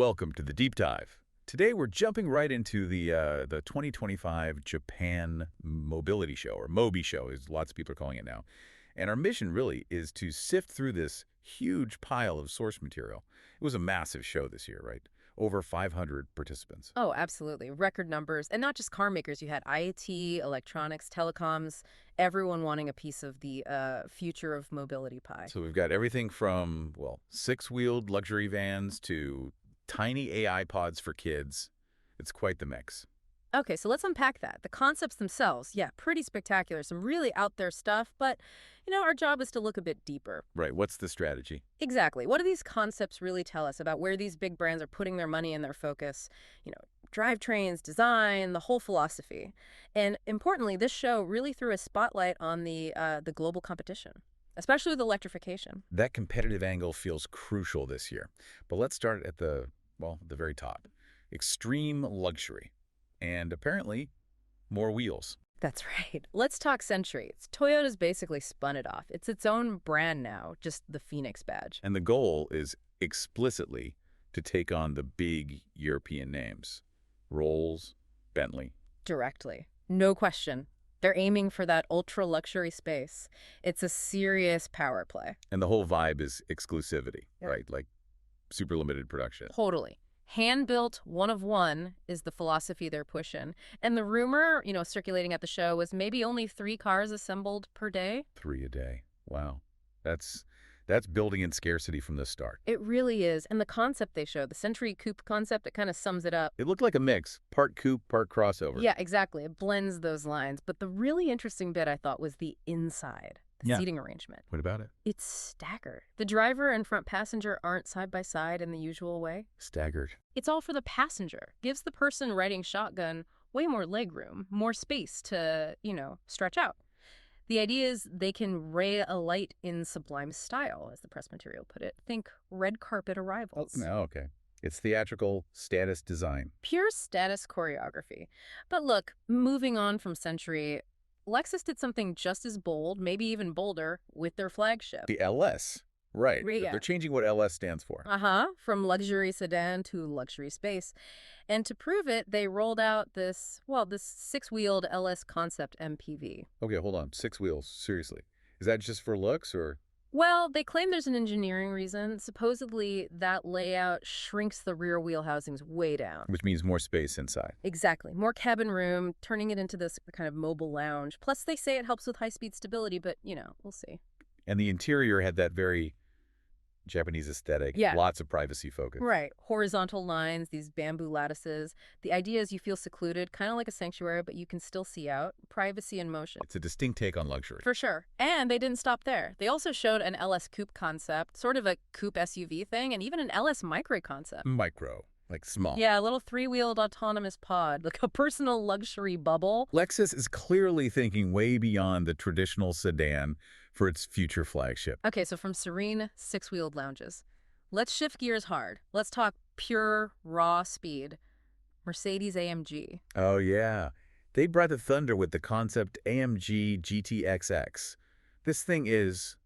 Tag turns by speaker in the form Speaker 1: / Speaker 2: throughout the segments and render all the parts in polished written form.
Speaker 1: Welcome to the Deep Dive. Today we're jumping right into the 2025 Japan Mobility Show, or Mobi Show, as lots of people are calling it now. And our mission really is to sift through this huge pile of source material. It was a massive show this year, right? Over 500 participants.
Speaker 2: Oh, absolutely. Record numbers. And not just car makers. You had IT, electronics, telecoms, everyone wanting a piece of the future of mobility pie.
Speaker 1: So we've got everything from, well, six-wheeled luxury vans to tiny AI pods for kids. It's quite the mix.
Speaker 2: Okay, so let's unpack that. The concepts themselves, yeah, pretty spectacular. Some really out there stuff, but, our job is to look a bit deeper.
Speaker 1: Right, what's the strategy?
Speaker 2: Exactly. What do these concepts really tell us about where these big brands are putting their money and their focus? Drivetrains, design, the whole philosophy. And importantly, this show really threw a spotlight on the global competition, especially with electrification.
Speaker 1: That competitive angle feels crucial this year. But let's start at the very top. Extreme luxury. And apparently, more wheels.
Speaker 2: That's right. Let's talk Century. Toyota's basically spun it off. It's its own brand now, just the Phoenix badge.
Speaker 1: And the goal is explicitly to take on the big European names. Rolls, Bentley.
Speaker 2: Directly. No question. They're aiming for that ultra-luxury space. It's a serious power play.
Speaker 1: And the whole vibe is exclusivity, right? Like super limited production.
Speaker 2: Totally. Hand-built, one of one is the philosophy they're pushing. And the rumor, circulating at the show was maybe only 3 cars assembled per day.
Speaker 1: 3 a day. Wow. That's building in scarcity from the start.
Speaker 2: It really is. And the concept they showed, the Century Coupe concept, it kind of sums it up.
Speaker 1: It looked like a mix. Part coupe, part crossover.
Speaker 2: Yeah, exactly. It blends those lines. But the really interesting bit, I thought, was the inside. The seating arrangement.
Speaker 1: What about it?
Speaker 2: It's staggered. The driver and front passenger aren't side by side in the usual way.
Speaker 1: Staggered.
Speaker 2: It's all for the passenger. Gives the person riding shotgun way more legroom, more space to, stretch out. The idea is they can ray a light in sublime style, as the press material put it. Think red carpet arrivals.
Speaker 1: Oh, okay. It's theatrical status design.
Speaker 2: Pure status choreography. But look, moving on from Century, Lexus did something just as bold, maybe even bolder, with their flagship.
Speaker 1: The LS. Right.
Speaker 2: Yeah.
Speaker 1: They're changing what LS stands for.
Speaker 2: From luxury sedan to luxury space. And to prove it, they rolled out this 6-wheeled LS Concept MPV.
Speaker 1: Okay, hold on. 6 wheels. Seriously. Is that just for looks or?
Speaker 2: Well, they claim there's an engineering reason. Supposedly, that layout shrinks the rear wheel housings way down.
Speaker 1: Which means more space inside.
Speaker 2: Exactly. More cabin room, turning it into this kind of mobile lounge. Plus, they say it helps with high-speed stability, but, we'll see.
Speaker 1: And the interior had that very Japanese aesthetic.
Speaker 2: Yeah.
Speaker 1: Lots of privacy focus.
Speaker 2: Right. Horizontal lines, these bamboo lattices. The idea is you feel secluded, kind of like a sanctuary, but you can still see out. Privacy in motion.
Speaker 1: It's a distinct take on luxury.
Speaker 2: For sure. And they didn't stop there. They also showed an LS Coupe concept, sort of a coupe SUV thing, and even an LS Micro concept.
Speaker 1: Micro. Like small.
Speaker 2: Yeah, a little 3-wheeled autonomous pod, like a personal luxury bubble.
Speaker 1: Lexus is clearly thinking way beyond the traditional sedan for its future flagship.
Speaker 2: Okay, so from serene 6-wheeled lounges, let's shift gears hard. Let's talk pure, raw speed. Mercedes-AMG.
Speaker 1: Oh, yeah. They brought the thunder with the concept AMG GTXX. This thing is,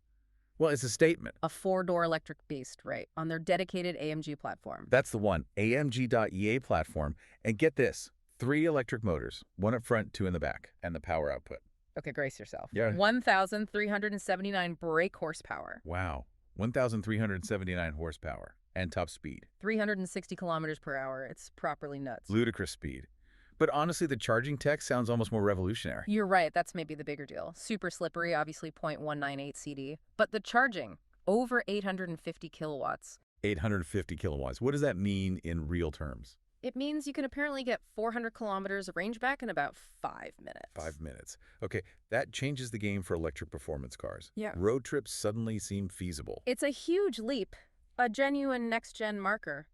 Speaker 1: well, it's a statement.
Speaker 2: A 4-door electric beast, right, on their dedicated AMG platform.
Speaker 1: That's the one, AMG.EA platform. And get this, 3 electric motors, 1 up front, 2 in the back, and the power output.
Speaker 2: Okay, brace yourself.
Speaker 1: Yeah.
Speaker 2: 1,379 brake horsepower.
Speaker 1: Wow. 1,379 horsepower and top speed.
Speaker 2: 360 kilometers per hour. It's properly nuts.
Speaker 1: Ludicrous speed. But honestly, the charging tech sounds almost more revolutionary.
Speaker 2: You're right. That's maybe the bigger deal. Super slippery, obviously 0.198 CD. But the charging, over 850 kilowatts.
Speaker 1: 850 kilowatts. What does that mean in real terms?
Speaker 2: It means you can apparently get 400 kilometers of range back in about 5 minutes.
Speaker 1: 5 minutes. Okay, that changes the game for electric performance cars.
Speaker 2: Yeah.
Speaker 1: Road trips suddenly seem feasible.
Speaker 2: It's a huge leap, a genuine next-gen marker.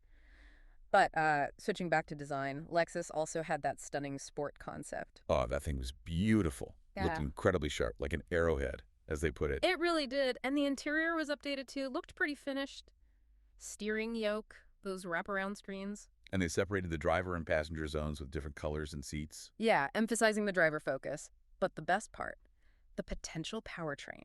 Speaker 2: But switching back to design, Lexus also had that stunning sport concept.
Speaker 1: Oh, that thing was beautiful.
Speaker 2: Yeah.
Speaker 1: Looked incredibly sharp, like an arrowhead, as they put it.
Speaker 2: It really did. And the interior was updated too. Looked pretty finished. Steering yoke, those wraparound screens.
Speaker 1: And they separated the driver and passenger zones with different colors and seats.
Speaker 2: Yeah, emphasizing the driver focus. But the best part, the potential powertrain.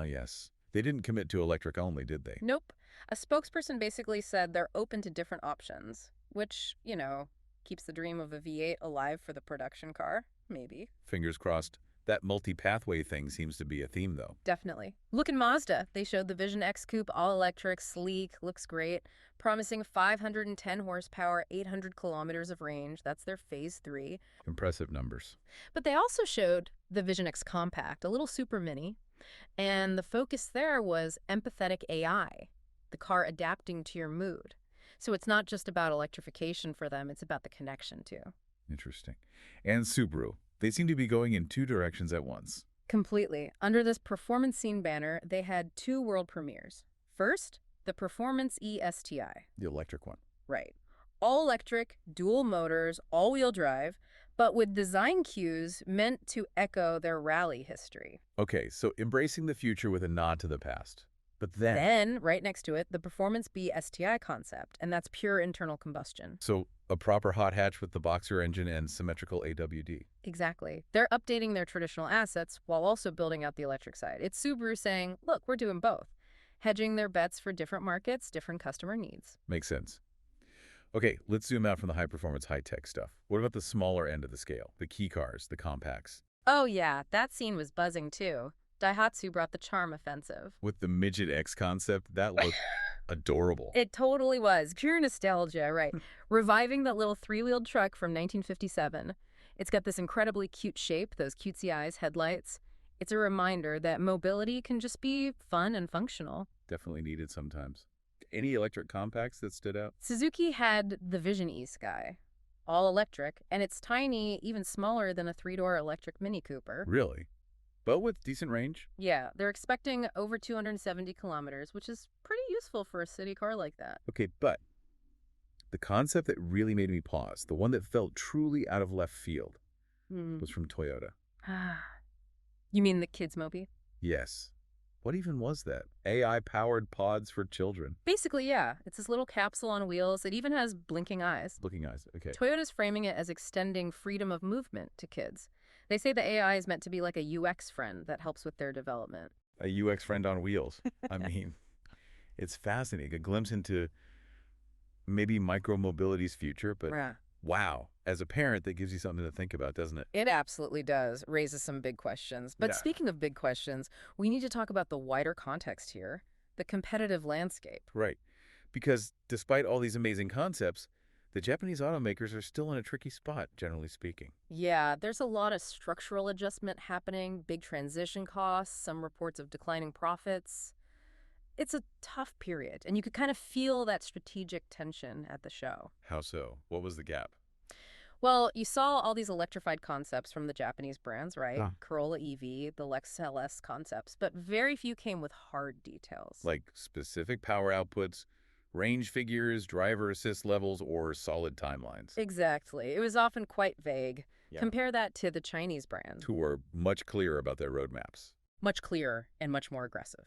Speaker 1: Yes. They didn't commit to electric only, did they?
Speaker 2: Nope. A spokesperson basically said they're open to different options, which, keeps the dream of a V8 alive for the production car. Maybe.
Speaker 1: Fingers crossed. That multi-pathway thing seems to be a theme, though.
Speaker 2: Definitely. Look at Mazda. They showed the Vision X Coupe all-electric, sleek, looks great, promising 510 horsepower, 800 kilometers of range. That's their Phase 3.
Speaker 1: Impressive numbers.
Speaker 2: But they also showed the Vision X Compact, a little super mini, and the focus there was empathetic AI, the car adapting to your mood. So it's not just about electrification for them, it's about the connection too.
Speaker 1: Interesting. And Subaru. They seem to be going in two directions at once.
Speaker 2: Completely. Under this Performance-E banner, they had two world premieres. First, the Performance-E STI.
Speaker 1: The electric one.
Speaker 2: Right. All electric, dual motors, all-wheel drive, but with design cues meant to echo their rally history.
Speaker 1: Okay, so embracing the future with a nod to the past. But
Speaker 2: Then, right next to it, the Performance-B STI concept, and that's pure internal combustion.
Speaker 1: So a proper hot hatch with the boxer engine and symmetrical AWD.
Speaker 2: Exactly. They're updating their traditional assets while also building out the electric side. It's Subaru saying, look, we're doing both, hedging their bets for different markets, different customer needs.
Speaker 1: Makes sense. Okay, let's zoom out from the high-performance, high-tech stuff. What about the smaller end of the scale? The key cars, the compacts?
Speaker 2: Oh yeah, that scene was buzzing too. Daihatsu brought the charm offensive.
Speaker 1: With the Midget X concept, that looked adorable.
Speaker 2: It totally was. Pure nostalgia, right. Reviving that little three-wheeled truck from 1957. It's got this incredibly cute shape, those cutesy eyes, headlights. It's a reminder that mobility can just be fun and functional.
Speaker 1: Definitely needed sometimes. Any electric compacts that stood out?
Speaker 2: Suzuki had the Vision E-Sky, all electric, and it's tiny, even smaller than a three-door electric Mini Cooper.
Speaker 1: Really? But with decent range?
Speaker 2: Yeah, they're expecting over 270 kilometers, which is pretty useful for a city car like that.
Speaker 1: Okay, but the concept that really made me pause, the one that felt truly out of left field, was from Toyota.
Speaker 2: You mean the Kids Mobi?
Speaker 1: Yes. What even was that? AI-powered pods for children.
Speaker 2: Basically, yeah. It's this little capsule on wheels. It even has blinking eyes.
Speaker 1: Blinking eyes, okay.
Speaker 2: Toyota's framing it as extending freedom of movement to kids. They say the AI is meant to be like a UX friend that helps with their development.
Speaker 1: A UX friend on wheels. I mean, it's fascinating. A glimpse into maybe micro-mobility's future, but wow. As a parent, that gives you something to think about, doesn't it?
Speaker 2: It absolutely does. Raises some big questions. But speaking of big questions, we need to talk about the wider context here, the competitive landscape.
Speaker 1: Right. Because despite all these amazing concepts, the Japanese automakers are still in a tricky spot, generally speaking.
Speaker 2: Yeah, there's a lot of structural adjustment happening, big transition costs, some reports of declining profits. It's a tough period, and you could kind of feel that strategic tension at the show.
Speaker 1: How so? What was the gap?
Speaker 2: Well, you saw all these electrified concepts from the Japanese brands, right? Corolla EV, the Lexus LS concepts, but very few came with hard details.
Speaker 1: Like specific power outputs, range figures, driver assist levels, or solid timelines.
Speaker 2: Exactly. It was often quite vague. Compare that to the Chinese brands.
Speaker 1: Who were much clearer about their roadmaps.
Speaker 2: Much clearer and much more aggressive.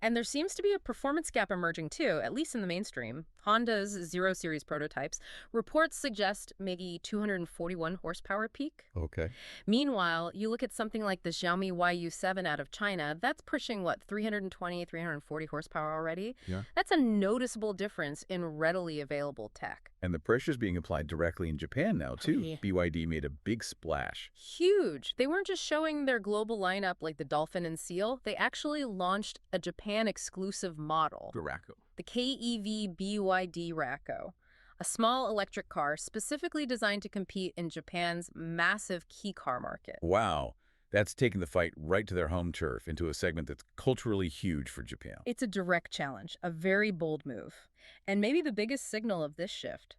Speaker 2: And there seems to be a performance gap emerging too, at least in the mainstream. Honda's Zero Series prototypes. Reports suggest maybe 241 horsepower peak.
Speaker 1: Okay.
Speaker 2: Meanwhile, you look at something like the Xiaomi YU7 out of China, that's pushing, 320, 340 horsepower already?
Speaker 1: Yeah.
Speaker 2: That's a noticeable difference in readily available tech.
Speaker 1: And the pressure's being applied directly in Japan now, too. BYD made a big splash.
Speaker 2: Huge. They weren't just showing their global lineup like the Dolphin and Seal. They actually launched a Japan-exclusive model.
Speaker 1: The Racco.
Speaker 2: The KEV BYD Racco. A small electric car specifically designed to compete in Japan's massive kei car market.
Speaker 1: Wow. That's taking the fight right to their home turf, into a segment that's culturally huge for Japan.
Speaker 2: It's a direct challenge, a very bold move. And maybe the biggest signal of this shift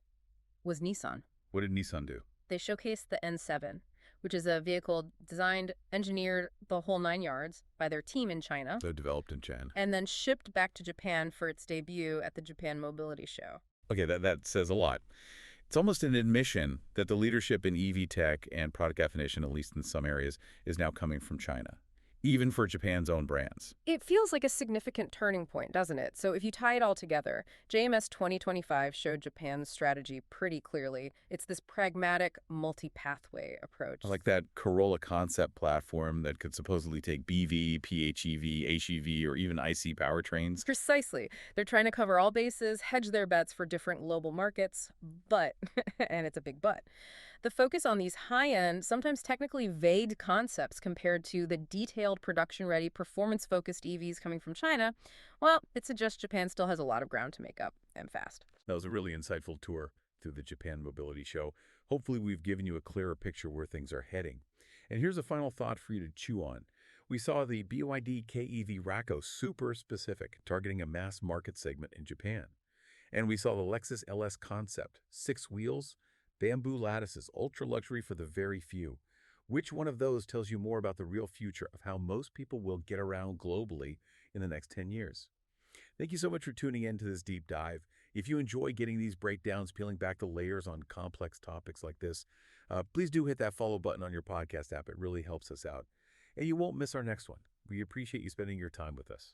Speaker 2: was Nissan.
Speaker 1: What did Nissan do?
Speaker 2: They showcased the N7, which is a vehicle designed, engineered, the whole 9 yards by their team in China.
Speaker 1: So developed in China.
Speaker 2: And then shipped back to Japan for its debut at the Japan Mobility Show.
Speaker 1: Okay, that says a lot. It's almost an admission that the leadership in EV tech and product definition, at least in some areas, is now coming from China. even for Japan's own brands.
Speaker 2: It feels like a significant turning point, doesn't it? So if you tie it all together, JMS 2025 showed Japan's strategy pretty clearly. It's this pragmatic, multi-pathway
Speaker 1: I
Speaker 2: approach.
Speaker 1: like that Corolla Concept platform that could supposedly take BV, PHEV, HEV, or even IC powertrains.
Speaker 2: Precisely. They're trying to cover all bases, hedge their bets for different global markets, but, and it's a big but, the focus on these high-end, sometimes technically vague concepts compared to the detailed production-ready, performance-focused EVs coming from China, well, it suggests Japan still has a lot of ground to make up, and fast.
Speaker 1: That was a really insightful tour through the Japan Mobility Show. Hopefully, we've given you a clearer picture where things are heading. And here's a final thought for you to chew on. We saw the BYD KEV Racco super specific, targeting a mass market segment in Japan. And we saw the Lexus LS Concept, 6 wheels, bamboo lattices, ultra luxury for the very few. Which one of those tells you more about the real future of how most people will get around globally in the next 10 years? Thank you so much for tuning in to this deep dive. If you enjoy getting these breakdowns, peeling back the layers on complex topics like this, please do hit that follow button on your podcast app. It really helps us out. And you won't miss our next one. We appreciate you spending your time with us.